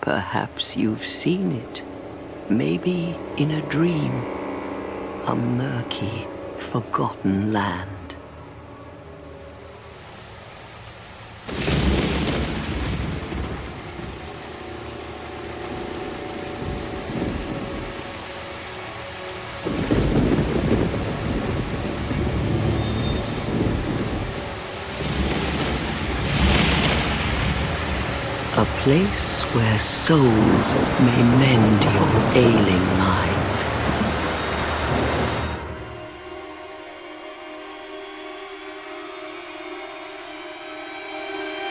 Perhaps you've seen it, maybe in a dream, a murky, forgotten land. A place where souls may mend your ailing mind.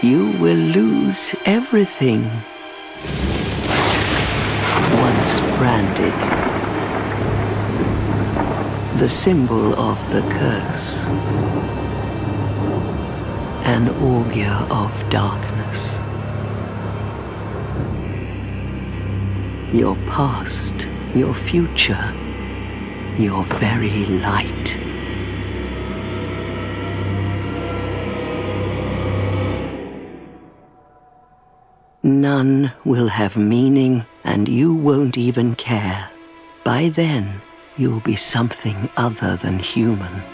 You will lose everything once branded, the symbol of the curse, an augur of darkness. Your past, your future, your very light. None will have meaning, and you won't even care. By then, you'll be something other than human.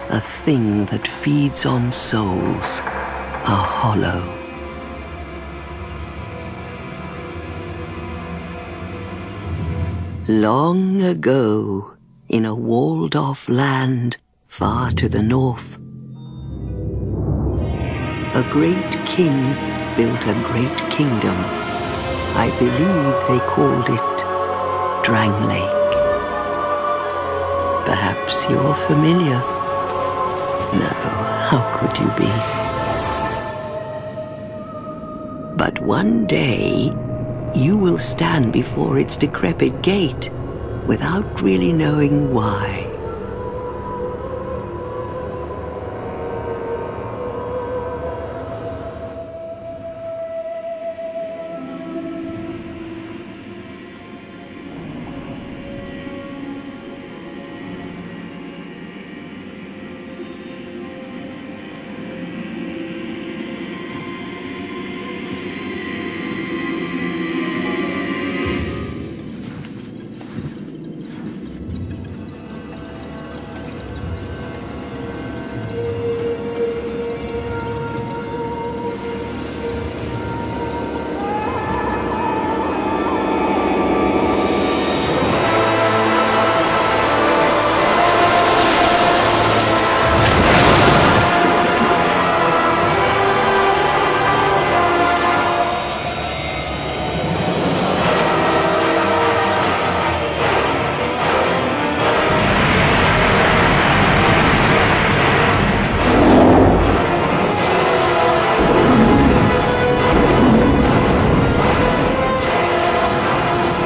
A thing that feeds on souls, a hollow. Long ago, in a walled-off land far to the north, a great king built a great kingdom. I believe they called it Drangleic. Perhaps you're familiar. No, how could you be? But one day, you will stand before its decrepit gate without really knowing why.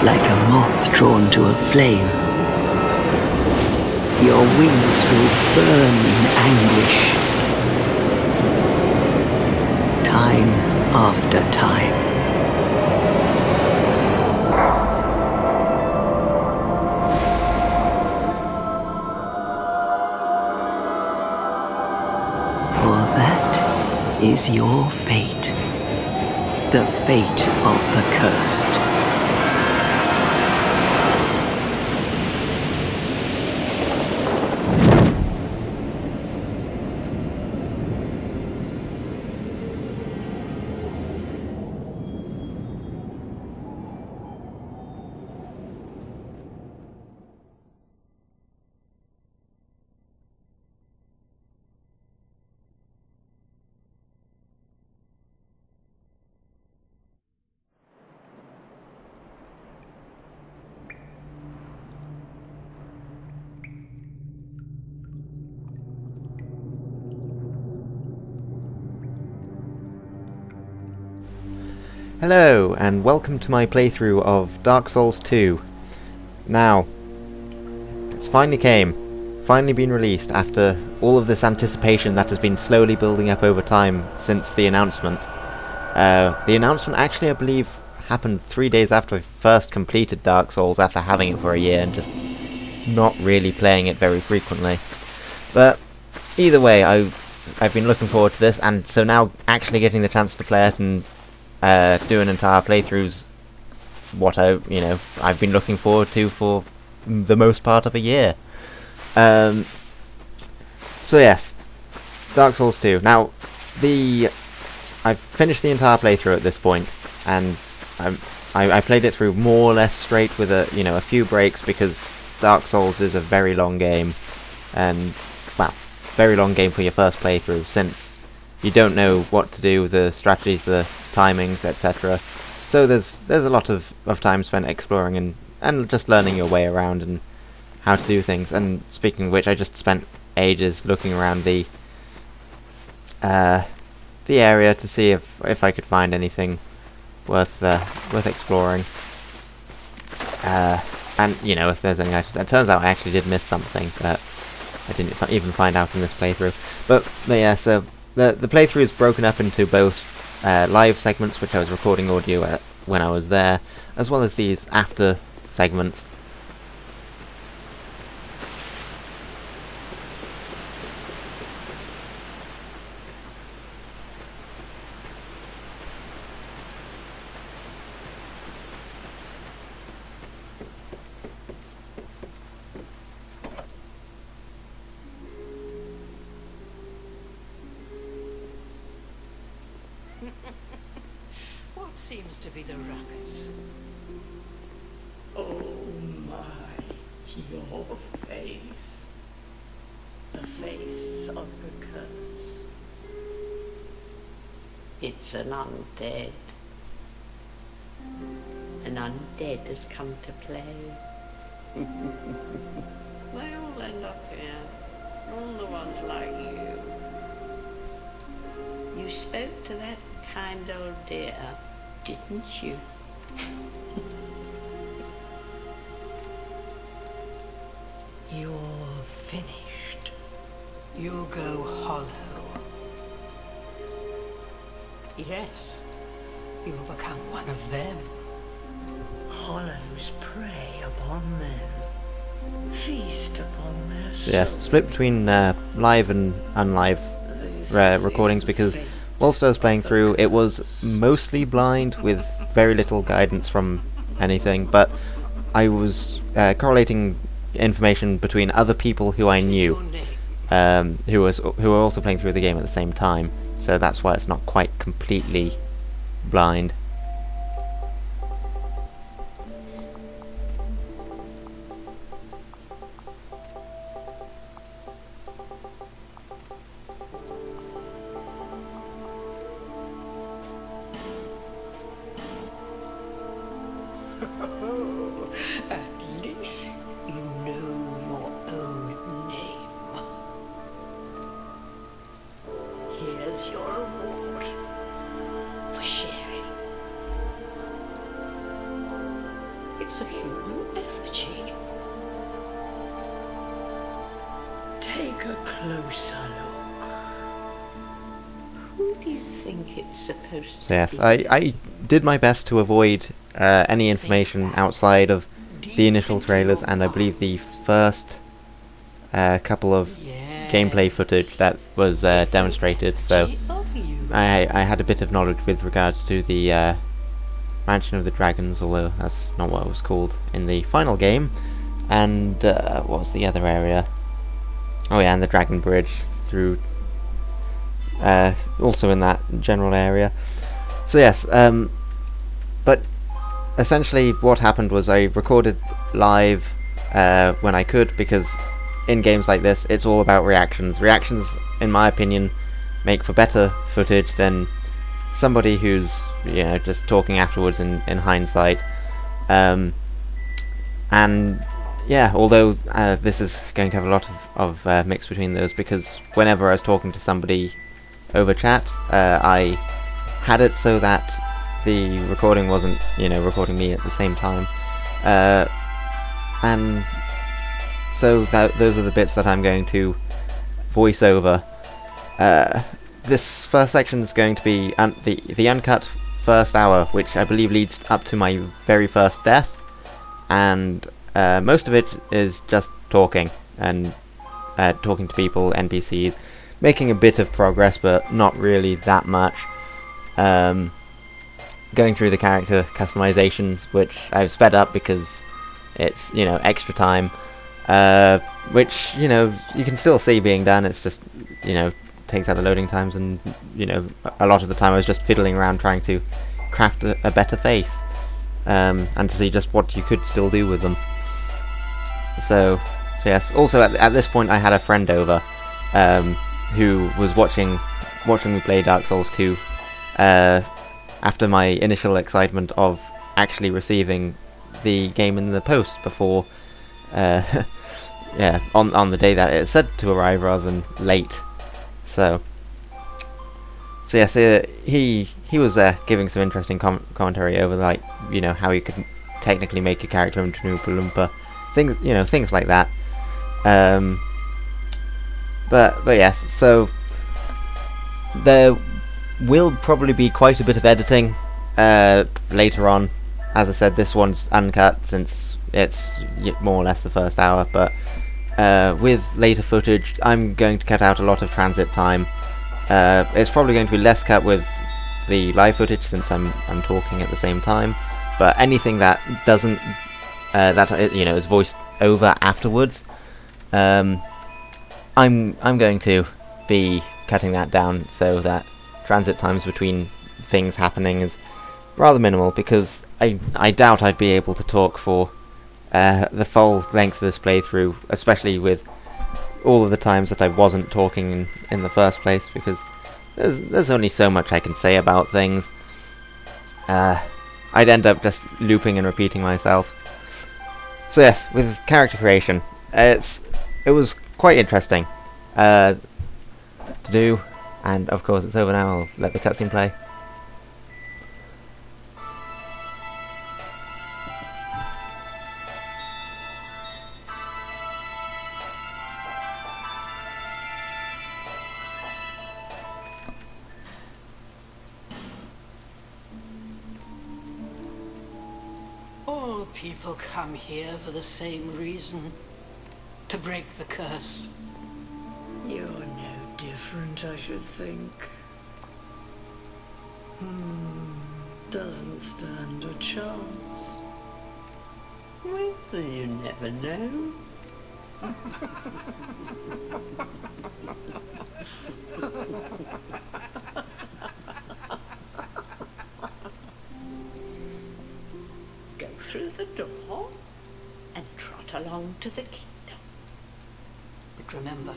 Like a moth drawn to a flame, your wings will burn in anguish, time after time. For that is your fate, the fate of the cursed. Hello, and welcome to my playthrough of Dark Souls 2. Now, it's finally been released after all of this anticipation that has been slowly building up over time since the announcement. The announcement actually, I believe, happened 3 days after I first completed Dark Souls after having it for a year and just not really playing it very frequently. But either way, I've been looking forward to this, and so now actually getting the chance to play it and do an entire playthrough's what I've been looking forward to for the most part of a year. So yes, Dark Souls 2. Now, I've finished the entire playthrough at this point, and I played it through more or less straight with a few breaks, because Dark Souls is a very long game, and well, very long game for your first playthrough, since you don't know what to do, the strategies, the timings, etc. So there's a lot of time spent exploring and just learning your way around and how to do things. And speaking of which, I just spent ages looking around the area to see if I could find anything worth exploring. And if there's any items. It turns out I actually did miss something that I didn't even find out in this playthrough. But yeah, so the playthrough is broken up into both live segments, which I was recording audio when I was there, as well as these after segments. What seems to be the ruckus? Oh my, your face. The face of the curse. It's an undead. An undead has come to play. They all end up here. All the ones like you. You spoke to that kind old dear, didn't you? You're finished. You'll go hollow. Yes, you'll become one of them. Hollows prey upon them. Feast upon their So yeah, souls. split between live and unlive recordings, because whilst I was playing through, it was mostly blind with very little guidance from anything, but I was correlating information between other people who I knew, who were also playing through the game at the same time, so that's why it's not quite completely blind. At least you know your own name. Here's your reward for sharing. It's a human effigy. Take a closer look. Who do you think it's supposed to So yes, be? I did my best to avoid any information outside of the initial trailers, and I believe the first couple of gameplay footage that was demonstrated, so I had a bit of knowledge with regards to the Mansion of the Dragons, although that's not what it was called in the final game. And what was the other area? Oh yeah, and the Dragon Bridge through also in that general area. So yes, but essentially what happened was I recorded live when I could, because in games like this it's all about reactions. Reactions, in my opinion, make for better footage than somebody who's just talking afterwards in hindsight. And yeah, although this is going to have a lot of mix between those, because whenever I was talking to somebody over chat, I had it so that the recording wasn't recording me at the same time, and so those are the bits that I'm going to voice over. This first section is going to be the uncut first hour, which I believe leads up to my very first death, and most of it is just talking and talking to people, NPCs, making a bit of progress, but not really that much. going through the character customizations, which I've sped up because it's, you know, extra time, which, you know, you can still see being done. It's just, you know, takes out the loading times, and, you know, a lot of the time I was just fiddling around trying to craft a better face, and to see just what you could still do with them. So yes. Also at this point I had a friend over, who was watching me play Dark Souls 2, after my initial excitement of actually receiving the game in the post before, yeah, on the day that it said to arrive rather than late. So yes, he was giving some interesting commentary over, like, you know, how you could technically make a character into an Oompa Loompa, things, you know, things like that. But yes, so there will probably be quite a bit of editing later on. As I said, this one's uncut since it's more or less the first hour, but with later footage I'm going to cut out a lot of transit time. It's probably going to be less cut with the live footage since I'm talking at the same time, but anything that doesn't you know, is voiced over afterwards, I'm going to be cutting that down so that transit times between things happening is rather minimal, because I doubt I'd be able to talk for the full length of this playthrough, especially with all of the times that I wasn't talking in the first place, because there's only so much I can say about things. I'd end up just looping and repeating myself. So yes, with character creation, it was quite interesting to do, and of course it's over now. I'll let the cutscene play. All people come here for the same reason. To break the curse. You're no different, I should think. Doesn't stand a chance. Well, you never know. Go through the door and trot along to the kingdom. But remember,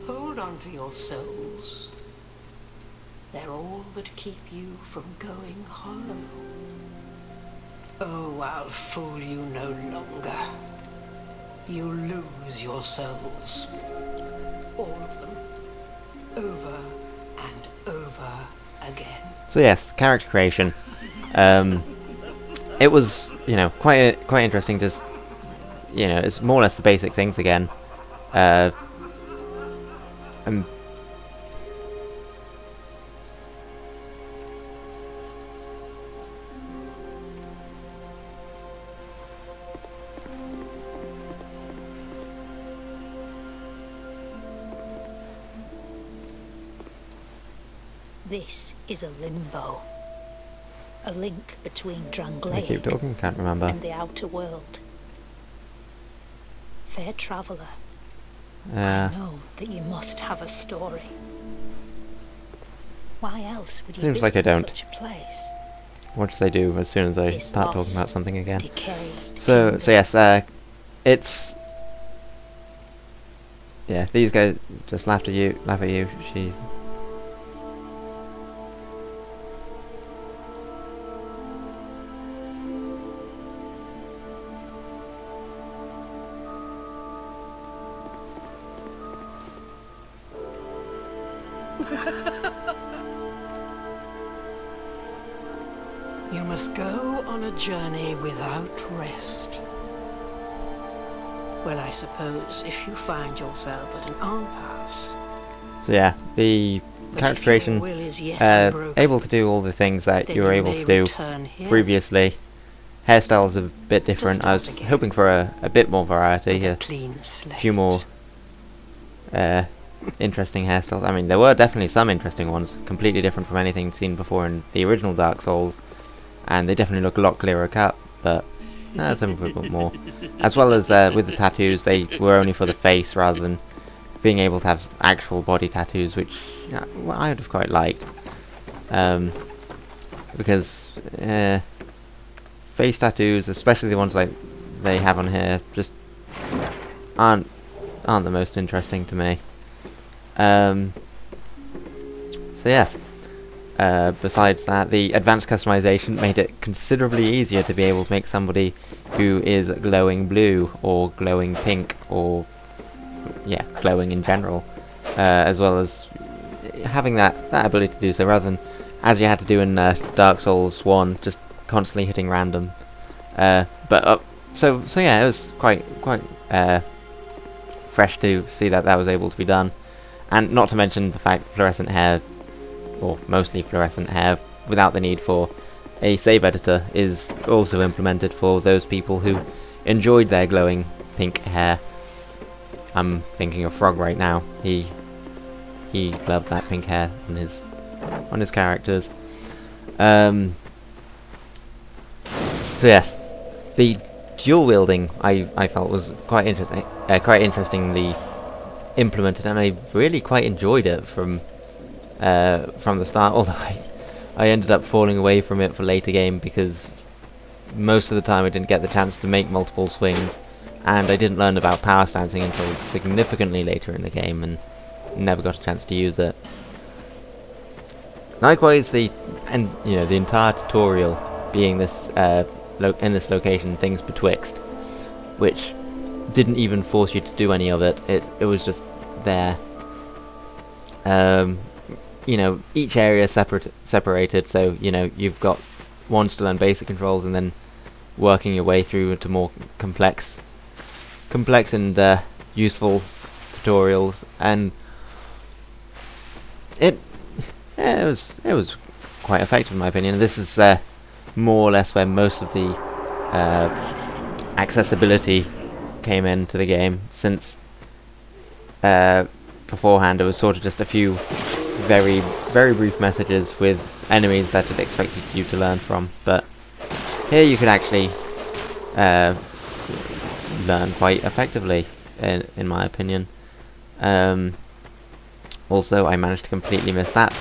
hold on to your souls. They're all that keep you from going hollow. Oh, I'll fool you no longer. You lose your souls. All of them. Over and over again. So yes, character creation. It was, you know, quite interesting. Just, you know, it's more or less the basic things again. This is a limbo. A link between I Drangleic keep talking, can't remember. and the outer world. Fair traveller, I know that you must have a story. Why else would you Seems visit like I don't. such a place? What should I do as soon as I This start talking lost, about something again? decayed So kingdom. yes, it's, yeah, these guys just laugh at you. She's. You must go on a journey without rest. Well, I suppose if you find yourself at an impasse. So yeah, the But character if your creation, will is yet unbroken, able to do all the things that then you were you able may to do return here previously. Hairstyles a bit different. I was start again. hoping for a bit more variety, with a a clean slate. few more interesting hairstyles. I mean, there were definitely some interesting ones, completely different from anything seen before in the original Dark Souls, and they definitely look a lot clearer cut, but some a bit more. As well as with the tattoos, they were only for the face rather than being able to have actual body tattoos, which well, I would have quite liked. Because face tattoos, especially the ones like they have on here, just aren't the most interesting to me. So yes. Besides that, the advanced customization made it considerably easier to be able to make somebody who is glowing blue or glowing pink or glowing in general, as well as having that ability to do so rather than as you had to do in Dark Souls 1, just constantly hitting random. So yeah, it was quite fresh to see that was able to be done, and not to mention the fact fluorescent hair, or mostly fluorescent hair, without the need for a save editor, is also implemented for those people who enjoyed their glowing pink hair. I'm thinking of Frog right now. He loved that pink hair on his characters. So yes, the dual wielding I felt was quite interestingly implemented, and I really quite enjoyed it from the start. Although I ended up falling away from it for later game because most of the time I didn't get the chance to make multiple swings, and I didn't learn about power stancing until significantly later in the game, and never got a chance to use it. Likewise, the entire tutorial being this in this location, Things Betwixt, which didn't even force you to do any of it. It was just there. Each area separated, so you've got ones to learn basic controls, and then working your way through into more complex and useful tutorials, and it was quite effective in my opinion. This is more or less where most of the accessibility came into the game, since beforehand it was sort of just a few very, very brief messages with enemies that it expected you to learn from, but here you could actually learn quite effectively, in my opinion. Also, I managed to completely miss that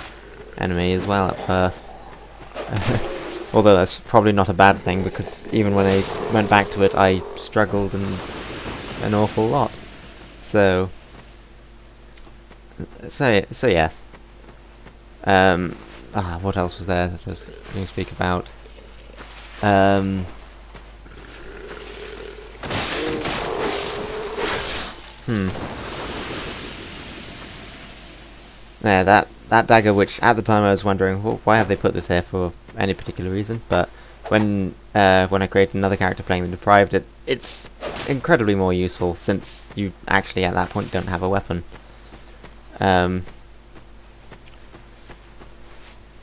enemy as well at first. Although that's probably not a bad thing, because even when I went back to it, I struggled an awful lot. So yes. What else was there that I was going to speak about? Yeah, that dagger, which at the time I was wondering, well, why have they put this here for any particular reason? But when I created another character playing the Deprived, it's incredibly more useful, since you actually at that point don't have a weapon.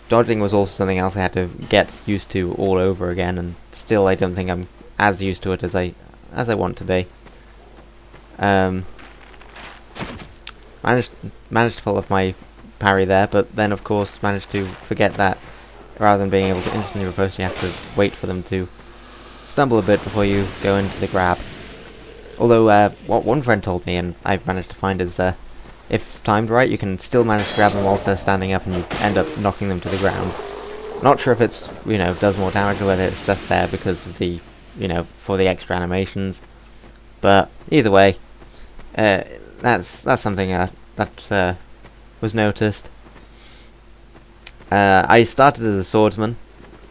Dodging was also something else I had to get used to all over again, and still I don't think I'm as used to it as I want to be. Managed to pull off my parry there, but then of course managed to forget that rather than being able to instantly riposte, you have to wait for them to stumble a bit before you go into the grab. Although what one friend told me, and I've managed to find, is if timed right, you can still manage to grab them whilst they're standing up, and you end up knocking them to the ground. Not sure if it's does more damage or whether it's just there because of the for the extra animations, but either way, that's something that was noticed. I started as a swordsman,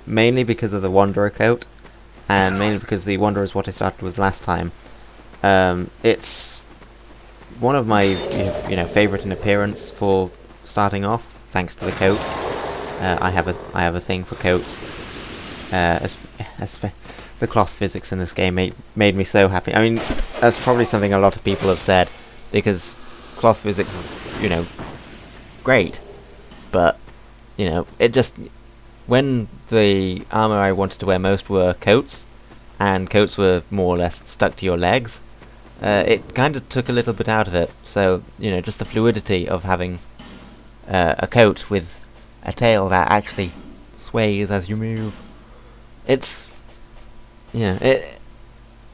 mainly because of the Wanderer coat, and mainly because the Wanderer is what I started with last time. It's one of my favourite in appearance for starting off, thanks to the coat. I have a thing for coats. The cloth physics in this game made me so happy. I mean, that's probably something a lot of people have said, because cloth physics is great, but it just, when the armor I wanted to wear most were coats, and coats were more or less stuck to your legs, it kind of took a little bit out of it. So, you know, just the fluidity of having a coat with a tail that actually sways as you move. It's, yeah,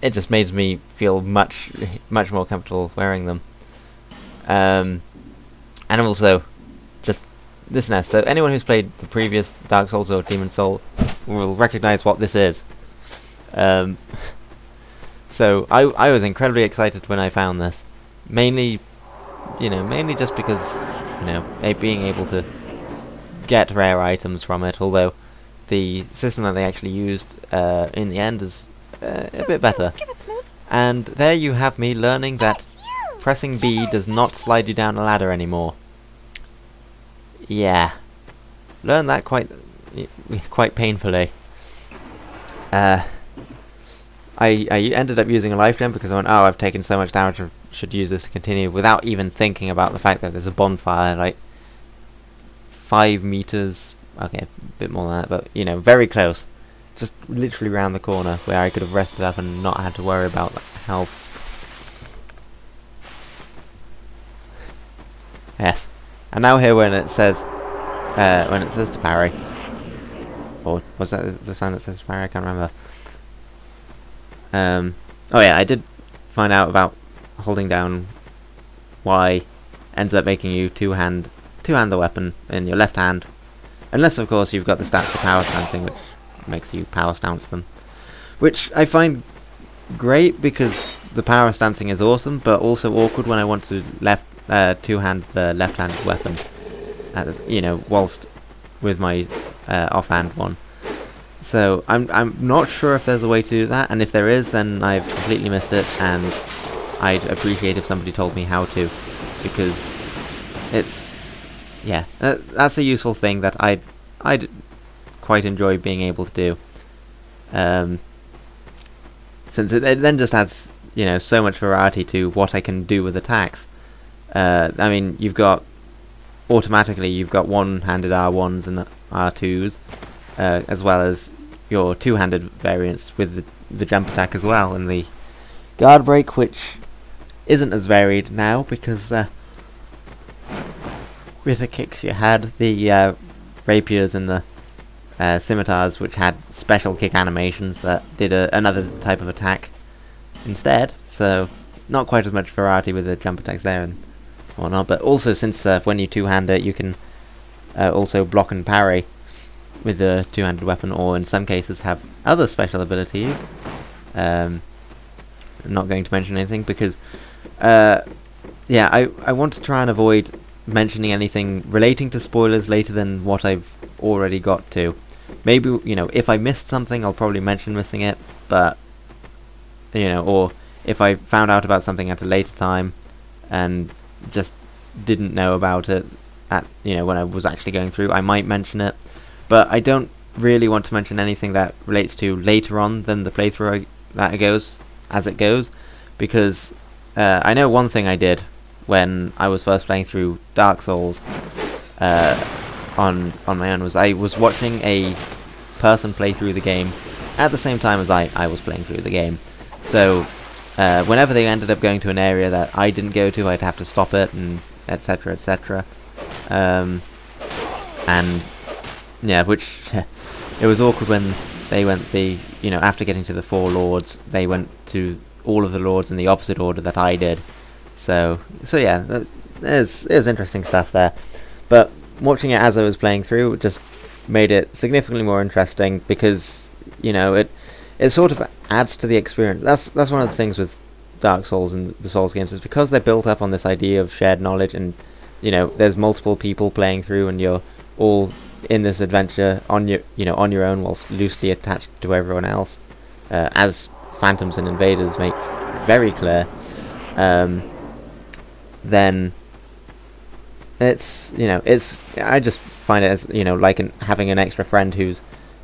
it just makes me feel much more comfortable wearing them. And also, just this nest. So anyone who's played the previous Dark Souls or Demon Souls will recognize what this is. So I was incredibly excited when I found this, mainly just because, you know, being able to get rare items from it. Although the system that they actually used in the end is a bit better. And there you have me learning that pressing B does not slide you down a ladder anymore. Yeah, learned that quite painfully. I ended up using a life gem because I went, oh, I've taken so much damage, I should use this to continue, without even thinking about the fact that there's a bonfire like 5 meters, okay, a bit more than that, but you know, very close, just literally round the corner where I could have rested up and not had to worry about health. Yes, and now here when it says to parry, or was that the sign that says to parry? I can't remember. Oh yeah, I did find out about holding down Y ends up making you two-hand the weapon in your left hand, unless of course you've got the stats for power stancing, which makes you power stance them, which I find great because the power stancing is awesome, but also awkward when I want to two-hand the left-handed weapon, you know, whilst with my offhand one. So I'm not sure if there's a way to do that, and if there is, then I've completely missed it, and I'd appreciate if somebody told me how to, because it's, yeah, that's a useful thing that I'd quite enjoy being able to do. Since it then just adds, you know, so much variety to what I can do with attacks. I mean, automatically you've got one-handed R1s and R2s, as well as your two-handed variants with the jump attack as well, and the guard break, which isn't as varied now because with the kicks you had the rapiers and the scimitars, which had special kick animations that did another type of attack instead, so not quite as much variety with the jump attacks there and whatnot. But also, since when you two-hand it, you can also block and parry with the two-handed weapon, or in some cases have other special abilities. I'm not going to mention anything because yeah, I want to try and avoid mentioning anything relating to spoilers later than what I've already got to. Maybe, you know, if I missed something, I'll probably mention missing it, but, you know, or if I found out about something at a later time and just didn't know about it when I was actually going through, I might mention it. But I don't really want to mention anything that relates to later on than the playthrough as it goes, because I know one thing I did when I was first playing through Dark Souls on my own was I was watching a person play through the game at the same time as I was playing through the game. So whenever they ended up going to an area that I didn't go to, I'd have to stop it, and etc, etc. And yeah, which it was awkward when they went after getting to the 4 lords, they went to all of the lords in the opposite order that I did. So yeah, there's interesting stuff there. But watching it as I was playing through, it just made it significantly more interesting because, you know, it sort of adds to the experience. That's one of the things with Dark Souls and the Souls games, is because they're built up on this idea of shared knowledge, and, you know, there's multiple people playing through, and you're all in this adventure on your own, whilst loosely attached to everyone else, as Phantoms and Invaders make very clear. Then I just find it as, you know, like having an extra friend who's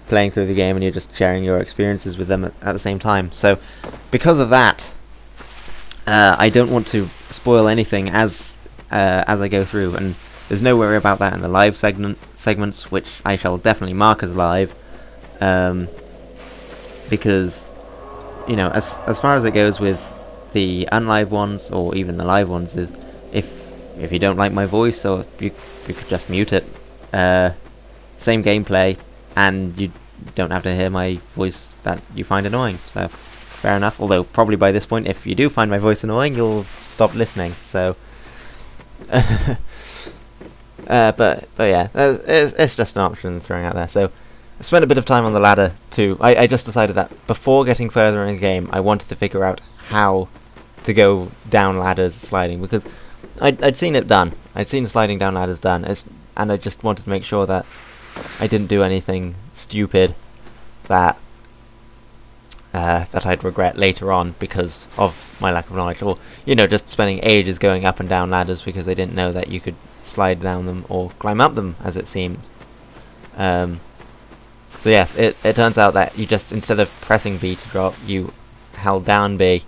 playing through the game, and you're just sharing your experiences with them at the same time. So because of that, I don't want to spoil anything as I go through, and there's no worry about that in the live segments, which I shall definitely mark as live, because, you know, as far as it goes with the unlive ones or even the live ones is if you don't like my voice, or you could just mute it. Same gameplay, and you don't have to hear my voice that you find annoying. So fair enough. Although probably by this point, if you do find my voice annoying, you'll stop listening. So. But yeah, it's just an option throwing out there. So I spent a bit of time on the ladder too. I just decided that before getting further in the game, I wanted to figure out how to go down ladders sliding, because I'd seen it done. I'd seen sliding down ladders done, and I just wanted to make sure that I didn't do anything stupid that I'd regret later on because of my lack of knowledge, or just spending ages going up and down ladders because I didn't know that you could slide down them or climb up them, as it seemed. So yeah, it turns out that you just, instead of pressing B to drop, you held down B,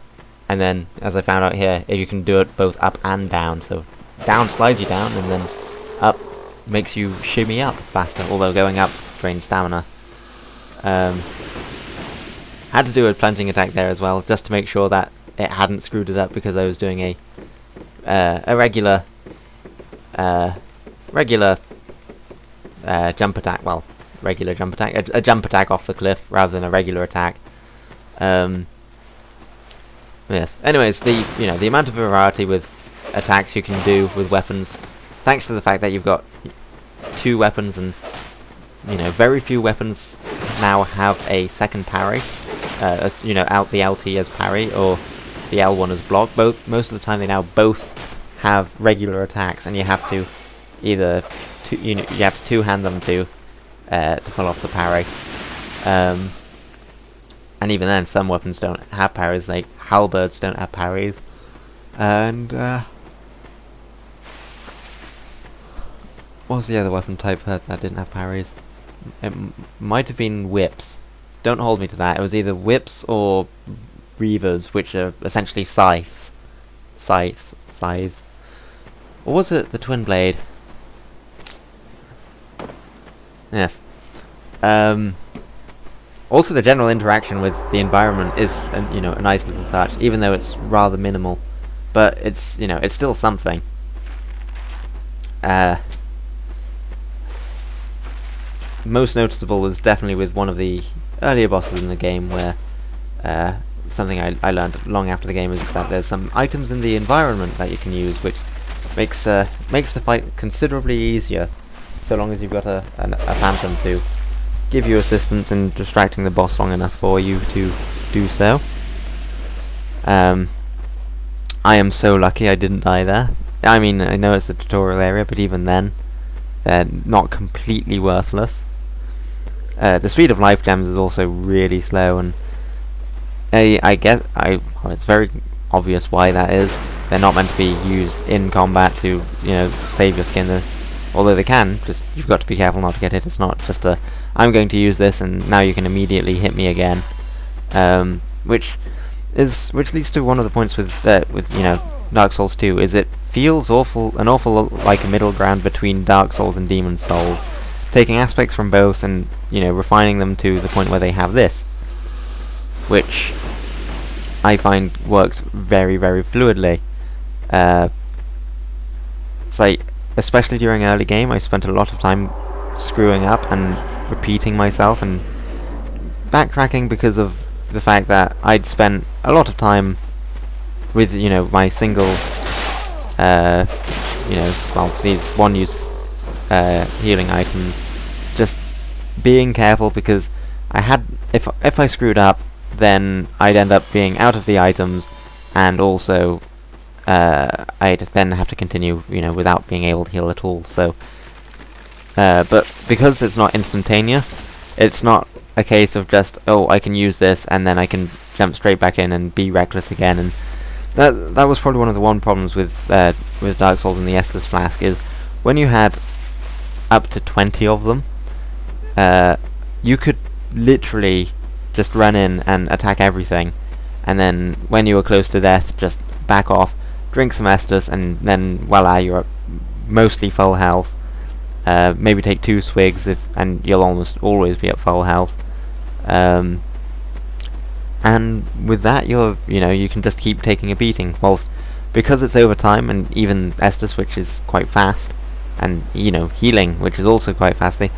and then, as I found out here, you can do it both up and down. So down slides you down, and then up makes you shimmy up faster, although going up drains stamina. Had to do a plunging attack there as well, just to make sure that it hadn't screwed it up, because I was doing a regular jump attack. Well, regular jump attack, a jump attack off the cliff rather than a regular attack. Yes. Anyways, the amount of variety with attacks you can do with weapons, thanks to the fact that you've got 2 weapons, and very few weapons now have a second parry. Out the LT as parry or the L1 as block. Most of the time they now both have regular attacks, and you have to either you have to two-hand them to pull off the parry. And even then, some weapons don't have parries, like halberds don't have parries. And what was the other weapon type that didn't have parries? It might have been whips. Don't hold me to that. It was either whips or reavers, which are essentially scythes. Or was it the twin blade? Yes. Also, the general interaction with the environment is, a nice little touch, even though it's rather minimal. But it's, it's still something. Most noticeable is definitely with one of the earlier bosses in the game, where something I learned long after the game is that there's some items in the environment that you can use, which makes the fight considerably easier, so long as you've got a phantom to give you assistance in distracting the boss long enough for you to do so. I am so lucky I didn't die there. I mean, I know it's the tutorial area, but even then, they're not completely worthless. The speed of life gems is also really slow, and I guess well, it's very obvious why that is. They're not meant to be used in combat to, save your skin. Although they can, just you've got to be careful not to get hit. It's not just a, I'm going to use this and now you can immediately hit me again. Which leads to one of the points with Dark Souls 2, is it feels an awful like a middle ground between Dark Souls and Demon's Souls, taking aspects from both and refining them to the point where they have this, which I find works very, very fluidly. It's like, especially during early game, I spent a lot of time screwing up and repeating myself and backtracking because of the fact that I'd spent a lot of time with my single these one-use healing items, just being careful, because I had, if I screwed up, then I'd end up being out of the items, and also I'd then have to continue without being able to heal at all. So but because it's not instantaneous, it's not a case of just, oh, I can use this and then I can jump straight back in and be reckless again. And that was probably one of the problems with Dark Souls and the Estus Flask, is when you had up to 20 of them, you could literally just run in and attack everything, and then when you were close to death, just back off, drink some Estus, and then voila, you're at mostly full health. Maybe take 2 swigs, and you'll almost always be at full health. and with that you can just keep taking a beating, whilst because it's overtime, and even Estus, which is quite fast, and healing, which is also quite fast, they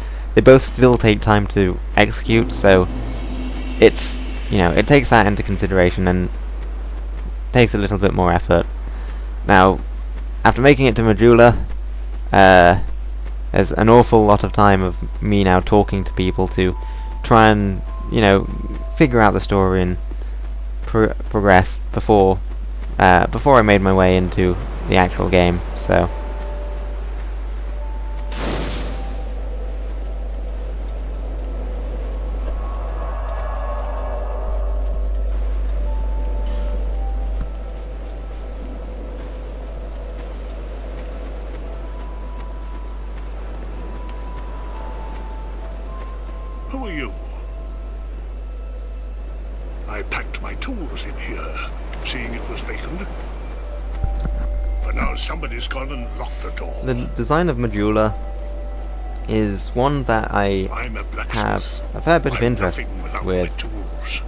both still take time to execute, so it's it takes that into consideration and takes a little bit more effort. Now, after making it to Majula, there's an awful lot of time of me now talking to people to try and figure out the story and progress before I made my way into the actual game. So Who are you? I packed my tools in here, seeing it was vacant. But now somebody's gone and locked the door. the design of Majula is one that I I'm a have blacksmith. a fair bit of I'm interest nothing without my with, tools.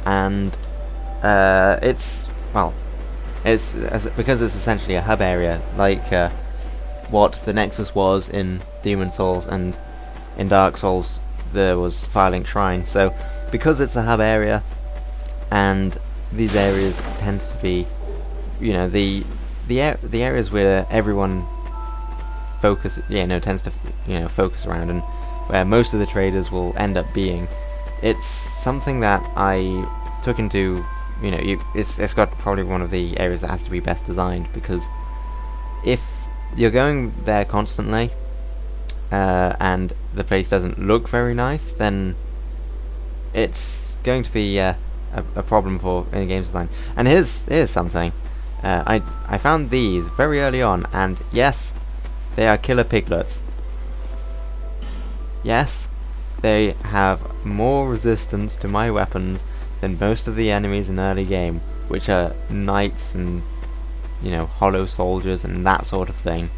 and it's because it's essentially a hub area, like what the Nexus was in Demon's Souls, and in Dark Souls there was Firelink Shrine. So because it's a hub area, and these areas tend to be the areas where everyone tends to focus around, and where most of the traders will end up being, it's something that I took into it's got probably one of the areas that has to be best designed, because if you're going there constantly and the place doesn't look very nice, then it's going to be a problem for any games design. And here's something. I found these very early on, and yes, they are killer piglets. Yes, they have more resistance to my weapons than most of the enemies in early game, which are knights and hollow soldiers and that sort of thing.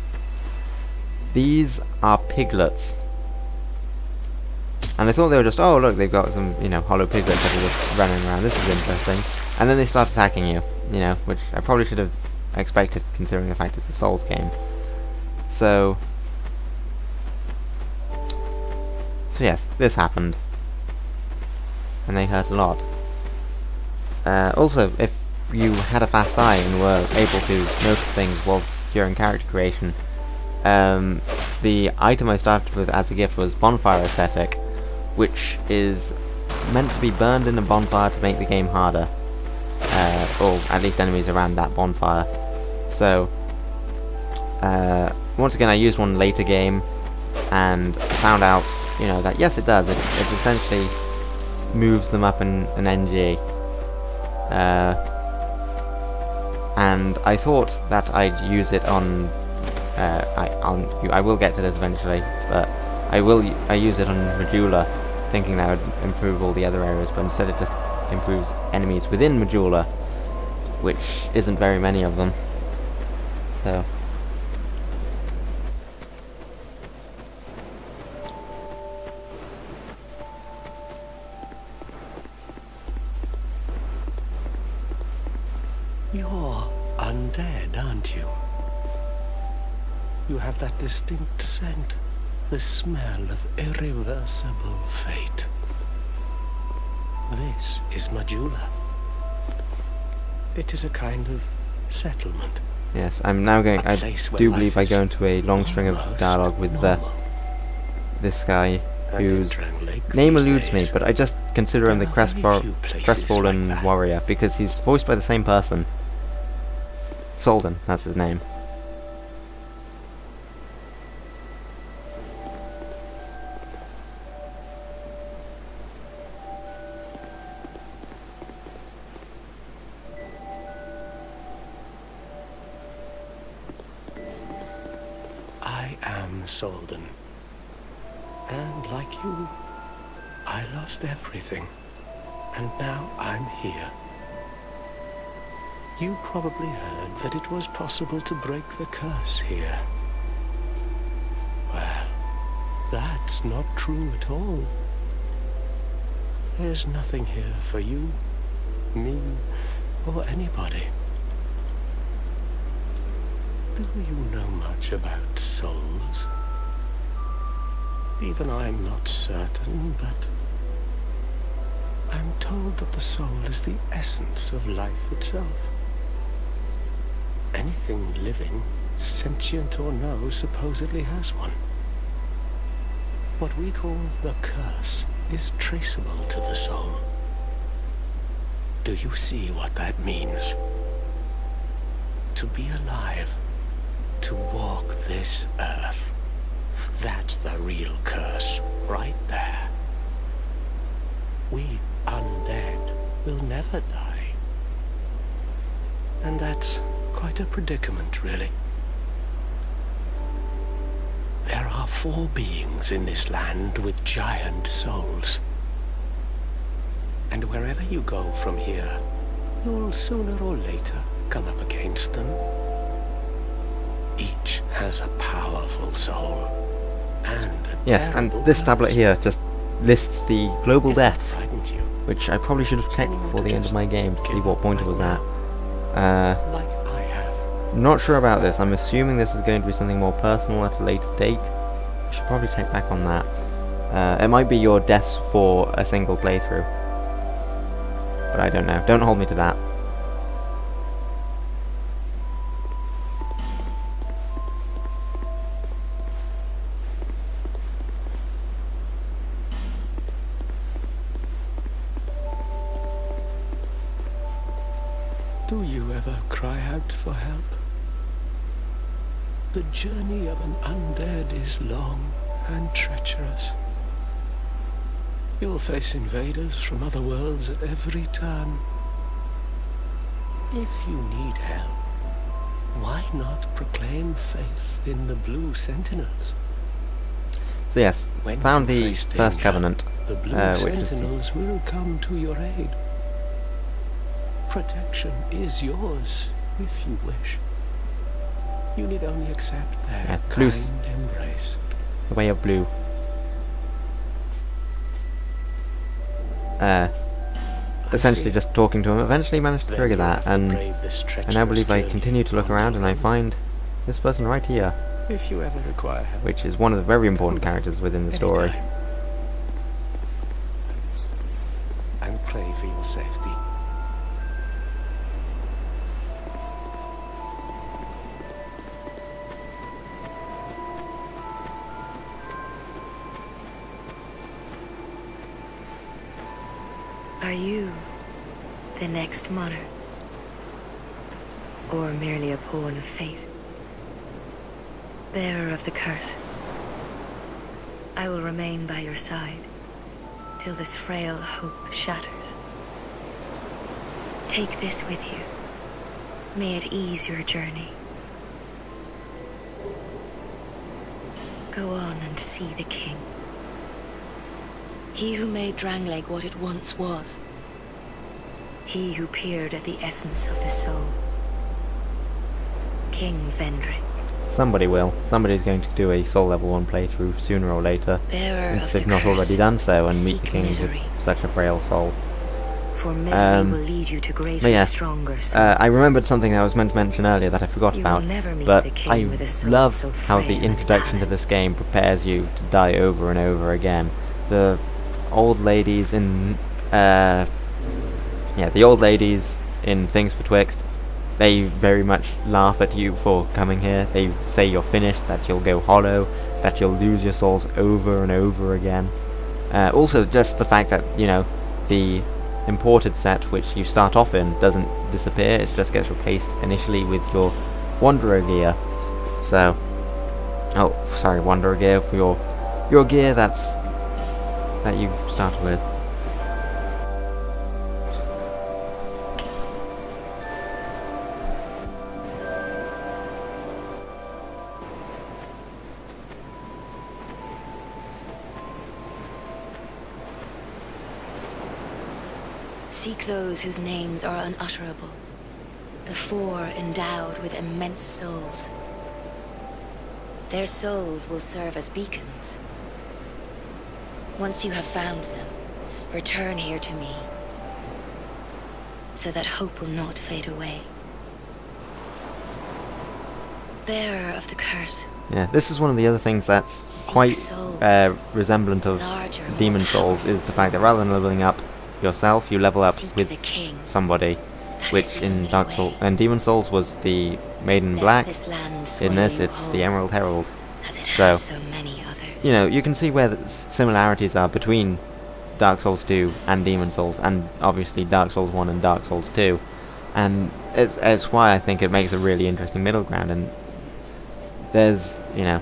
These are piglets, and I thought they were just, oh look, they've got some hollow piglets that are just running around, this is interesting, and then they start attacking you, which I probably should have expected, considering the fact it's a Souls game. So yes, this happened, and they hurt a lot. Also, if you had a fast eye and were able to notice things while during character creation, the item I started with as a gift was Bonfire Aesthetic, which is meant to be burned in a bonfire to make the game harder, or at least enemies around that bonfire. So once again, I used one later game and found out that yes, it does. It essentially moves them up in an NG. And I thought that I'd use it on I will get to this eventually, but I use it on Majula, thinking that would improve all the other areas, but instead it just improves enemies within Majula, which isn't very many of them. So You're undead, aren't you? You have that distinct scent, the smell of irreversible fate. This is Majula. It is a kind of settlement. yes, I'm now going. I place where do life believe I is go into a long string of almost dialogue with normal. this guy, And in whose Drang Lake name these eludes me, days, but I just consider him the there are very few places crestfallen like that. warrior, because he's voiced by the same person. Soldan, that's his name. I am Soldan. And like you, I lost everything. And now I'm here. You probably heard that it was possible to break the curse here. Well, that's not true at all. There's nothing here for you me, or anybody. Do you know much about souls? Even I'm not certain, but I'm told that the soul is the essence of life itself. Anything living, sentient or no, supposedly has one. What we call the curse is traceable to the soul. Do you see what that means? To be alive, to walk this earth. That's the real curse, right there. We undead will never die. And that's quite a predicament, really. There are 4 beings in this land with giant souls. And wherever you go from here, you'll sooner or later come up against them. Each has a powerful soul. And a Yes, and terrible this tablet curse. here just lists the global If that deaths, frightened you, which I probably should have checked Anyone before to the end of just my game to see give what up point it right was at. like I have. Not sure about this. I'm assuming this is going to be something more personal at a later date. I should probably check back on that. It might be your deaths for a single playthrough, but I don't know. Don't hold me to that. Do you ever cry out for help? The journey of an undead is long and treacherous. You'll face invaders from other worlds at every turn. If you need help, why not proclaim faith in the Blue Sentinels? So yes, When found you the face first danger, covenant, The Blue which is the Sentinels will come to your aid. Protection is yours, if you wish. You need only accept their Yeah, kind Blue's- embrace. the way of blue. Essentially see. just talking to him, eventually managed to Then trigger you'll that, have to and brave this I now treacherous believe I journey continue to look on around your and I own. find this person right here, If you ever require help, which is one of the very important characters within the story. anytime. I will stay and pray for your safety. Are you the next monarch? Or merely a pawn of fate? Bearer of the curse, I will remain by your side till this frail hope shatters. Take this with you. May it ease your journey. Go on and see the king. He who made Drangleic what it once was. He who peered at the essence of the soul. King Vendrick, Somebody will. Somebody's going to do a Soul Level 1 playthrough sooner or later, bearer if of they've the not curse, already done so, and meet the seek king misery. with such a frail soul. For misery Um, will lead you to greater, but yes, stronger souls. I remembered something that I was meant to mention earlier that I forgot You about, will never meet but the king I with a soul love so how the frail and introduction to pallid. this game prepares you to die over and over again. The old ladies in, the old ladies in Things Betwixt, they very much laugh at you for coming here. They say you're finished, that you'll go hollow, that you'll lose your souls over and over again. Also, just the fact that, you know, the imported set which you start off in doesn't disappear, it just gets replaced initially with your Wanderer gear. So, oh, sorry, Wanderer gear, your gear that you started with. Seek those whose names are unutterable. The 4 endowed with immense souls. Their souls will serve as beacons. Once you have found them, return here to me. so that hope will not fade away. Bearer of the curse. Yeah, this is one of the other things that's quite resemblant of Demon Souls, is the fact that rather than leveling up yourself, you level up with somebody, which in Dark Souls and Demon Souls was the Maiden in Black. In this, it's the Emerald Herald. So, you know, you can see where the similarities are between Dark Souls 2 and Demon Souls, and obviously Dark Souls 1 and Dark Souls 2, and it's why I think it makes a really interesting middle ground. And there's, you know,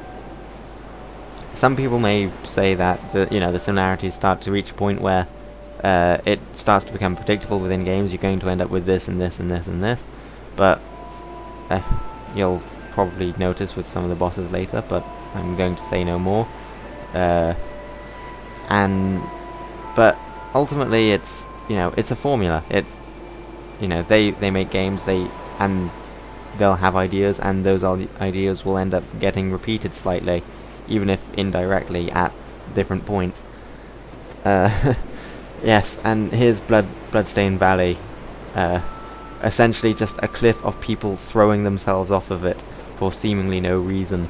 some people may say that the similarities start to reach a point where it starts to become predictable within games. You're going to end up with this and this and this and this, but you'll probably notice with some of the bosses later, but I'm going to say no more. But ultimately, it's, you know, it's a formula. It's, you know, they make games, and they'll have ideas, and those ideas will end up getting repeated slightly, even if indirectly at different points. Yes, and here's Bloodstained Valley, essentially just a cliff of people throwing themselves off of it for seemingly no reason.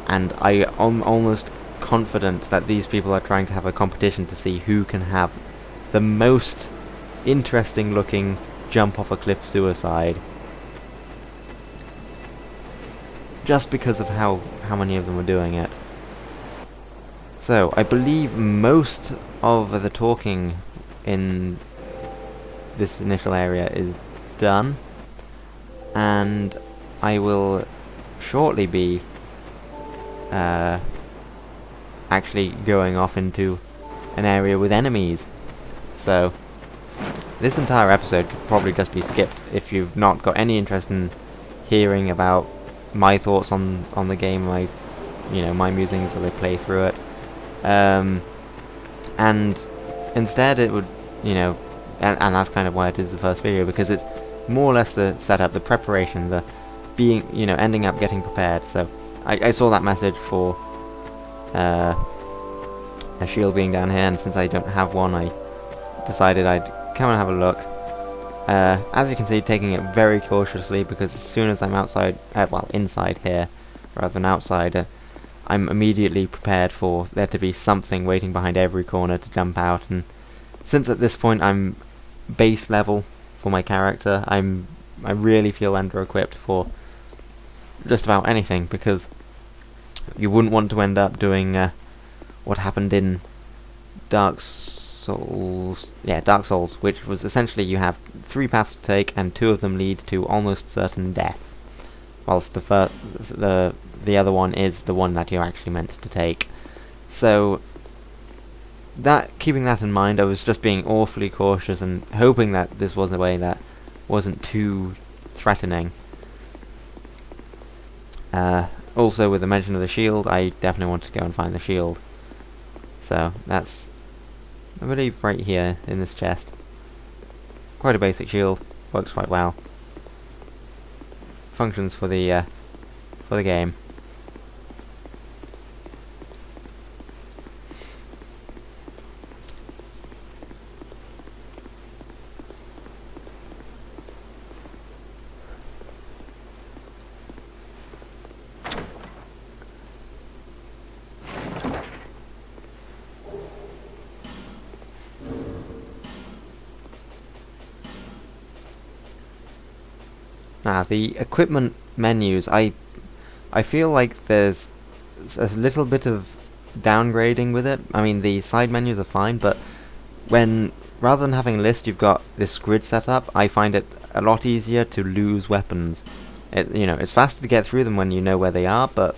And I am almost confident that these people are trying to have a competition to see who can have the most interesting looking jump off a cliff suicide, just because of how many of them are doing it. So I believe most of the talking in this initial area is done, and I will shortly be actually going off into an area with enemies. So this entire episode could probably just be skipped if you've not got any interest in hearing about my thoughts on the game, my musings as I play through it. And instead it would, and that's kind of why it is the first video, because it's more or less the setup, the preparation, the being, ending up getting prepared. So I saw that message for a shield being down here, and since I don't have one, I decided I'd come and have a look. As you can see, taking it very cautiously, because as soon as I'm outside, inside here rather than outside, I'm immediately prepared for there to be something waiting behind every corner to jump out. And since at this point I'm base level for my character, I really feel under-equipped for just about anything, because you wouldn't want to end up doing what happened in Dark Souls, which was essentially you have 3 paths to take, and 2 of them lead to almost certain death, whilst the other one is the one that you're actually meant to take. So keeping that in mind, I was just being awfully cautious and hoping that this was a way that wasn't too threatening. Also, with the mention of the shield, I definitely want to go and find the shield. So that's, I believe, right here in this chest. Quite a basic shield, works quite well. Functions for the game. Now, the equipment menus, I feel like there's a little bit of downgrading with it. I mean, the side menus are fine, but when, rather than having a list, you've got this grid set up, I find it a lot easier to lose weapons. It's faster to get through them when you know where they are, but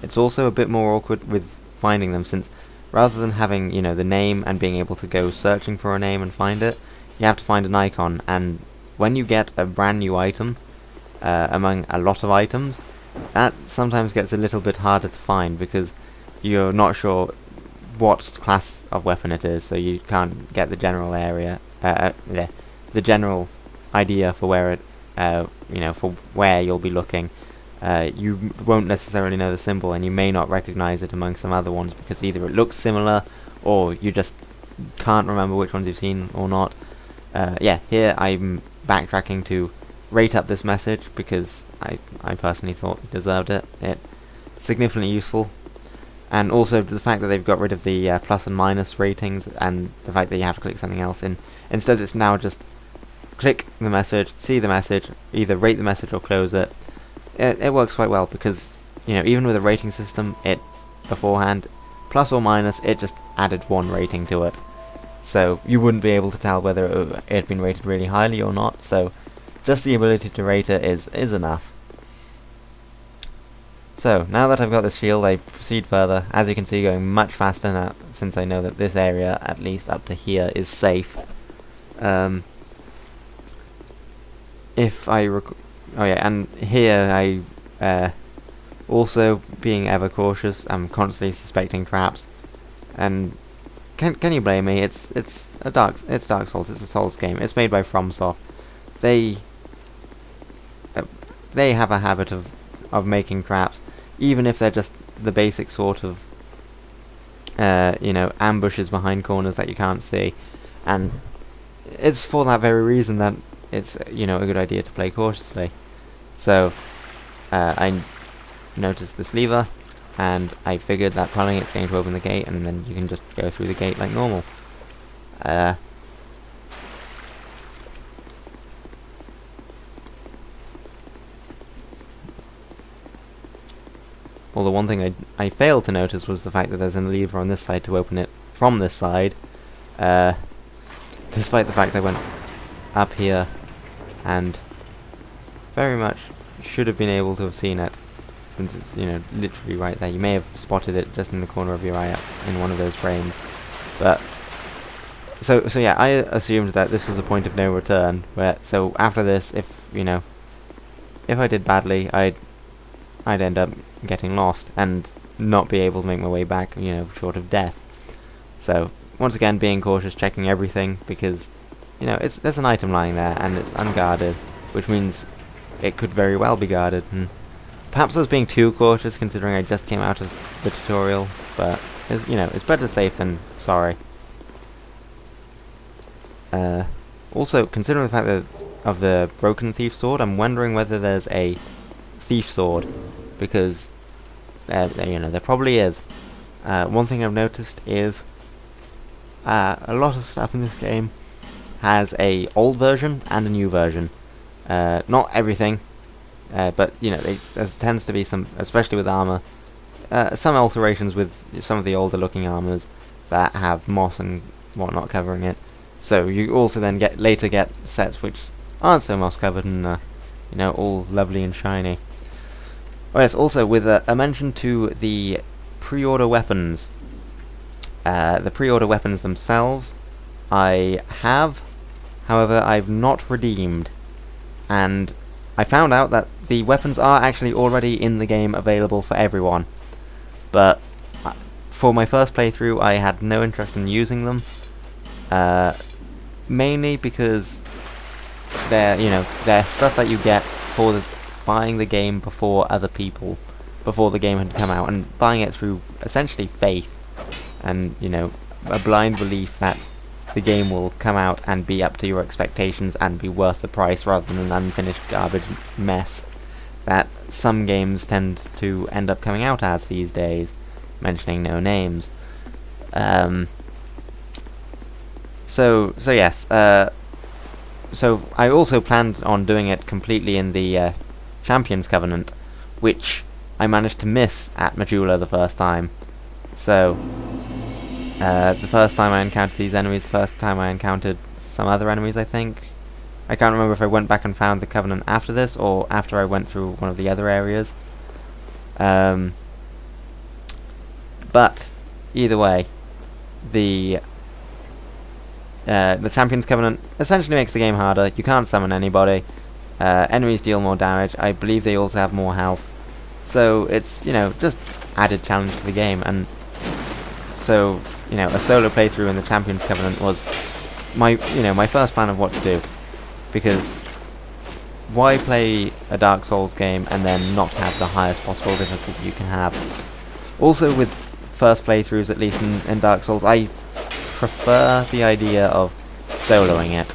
it's also a bit more awkward with finding them, since rather than having, the name and being able to go searching for a name and find it, you have to find an icon, and when you get a brand new item among a lot of items, that sometimes gets a little bit harder to find, because you're not sure what class of weapon it is, so you can't get the general area, the general idea for where it, for where you'll be looking. You won't necessarily know the symbol, and you may not recognize it among some other ones, because either it looks similar, or you just can't remember which ones you've seen or not. yeah, here I'm backtracking to rate up this message because I personally thought it deserved it. It's significantly useful. And also the fact that they've got rid of the plus and minus ratings and the fact that you have to click something else in. Instead it's now just click the message, see the message, either rate the message or close it. It works quite well because, you know, even with a rating system, it beforehand, plus or minus, it just added one rating to it. So you wouldn't be able to tell whether it had been rated really highly or not, so just the ability to rate it is enough. So, now that I've got this shield, I proceed further, as you can see going much faster now, since I know that this area, at least up to here, is safe. If I oh yeah, and here I, also being ever cautious, I'm constantly suspecting traps, and can you blame me? It's Dark Souls, it's a Souls game, it's made by FromSoft. They have a habit of making traps, even if they're just the basic sort of, you know, ambushes behind corners that you can't see. And it's for that very reason that it's, you know, a good idea to play cautiously. So, I noticed this lever, and I figured that pulling it's going to open the gate, and then you can just go through the gate like normal. Well, the one thing I failed to notice was the fact that there's a lever on this side to open it from this side, despite the fact I went up here and very much should have been able to have seen it, since it's, you know, literally right there. You may have spotted it just in the corner of your eye up in one of those frames, but so yeah, I assumed that this was a point of no return, so after this, if, you know, if I did badly, I'd end up getting lost and not be able to make my way back, you know, short of death. So once again, being cautious, checking everything, because, you know, there's an item lying there and it's unguarded, which means it could very well be guarded. And perhaps I was being too cautious considering I just came out of the tutorial, but you know, it's better safe than sorry. Also, considering the fact that of the broken thief sword, I'm wondering whether there's a thief sword, because you know, there probably is. One thing I've noticed is a lot of stuff in this game has a old version and a new version. Not everything, but you know, there tends to be some, especially with armor, some alterations with some of the older looking armors that have moss and whatnot covering it. So you also then later get sets which aren't so moss covered and you know, all lovely and shiny. Oh yes, also with a mention to the pre-order weapons. The pre-order weapons themselves I have, however I've not redeemed, and I found out that the weapons are actually already in the game available for everyone, but for my first playthrough I had no interest in using them, mainly because they're stuff that you get for buying the game before other people, before the game had come out, and buying it through essentially faith and, you know, a blind belief that the game will come out and be up to your expectations and be worth the price rather than an unfinished garbage mess that some games tend to end up coming out as these days, mentioning no names. So yes, so I also planned on doing it completely in the Champions Covenant, which I managed to miss at Majula the first time. So the first time I encountered these enemies, the first time I encountered some other enemies, I think. I can't remember if I went back and found the Covenant after this, or after I went through one of the other areas. But either way, the Champions Covenant essentially makes the game harder. You can't summon anybody. Enemies deal more damage. I believe they also have more health. So it's, you know, just added challenge to the game. And so, you know, a solo playthrough in the Champions Covenant was my first plan of what to do. Because why play a Dark Souls game and then not have the highest possible difficulty you can have? Also, with first playthroughs, at least in Dark Souls, I prefer the idea of soloing it,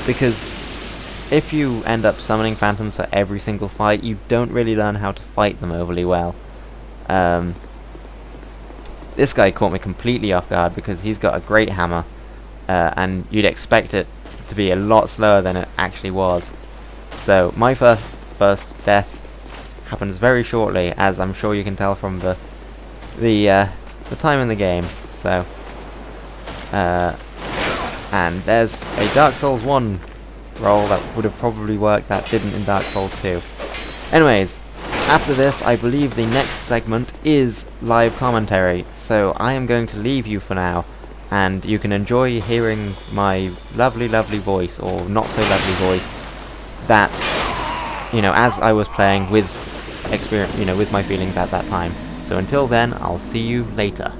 because if you end up summoning phantoms for every single fight, you don't really learn how to fight them overly well. This guy caught me completely off guard because he's got a great hammer, and you'd expect it to be a lot slower than it actually was. So my first death happens very shortly, as I'm sure you can tell from the time in the game. So, and there's a Dark Souls 1 roll that would have probably worked that didn't in Dark Souls 2. Anyways, after this, I believe the next segment is live commentary, so I am going to leave you for now, and you can enjoy hearing my lovely, lovely voice, or not so lovely voice, that, you know, as I was playing with experience, you know, with my feelings at that time. So until then, I'll see you later.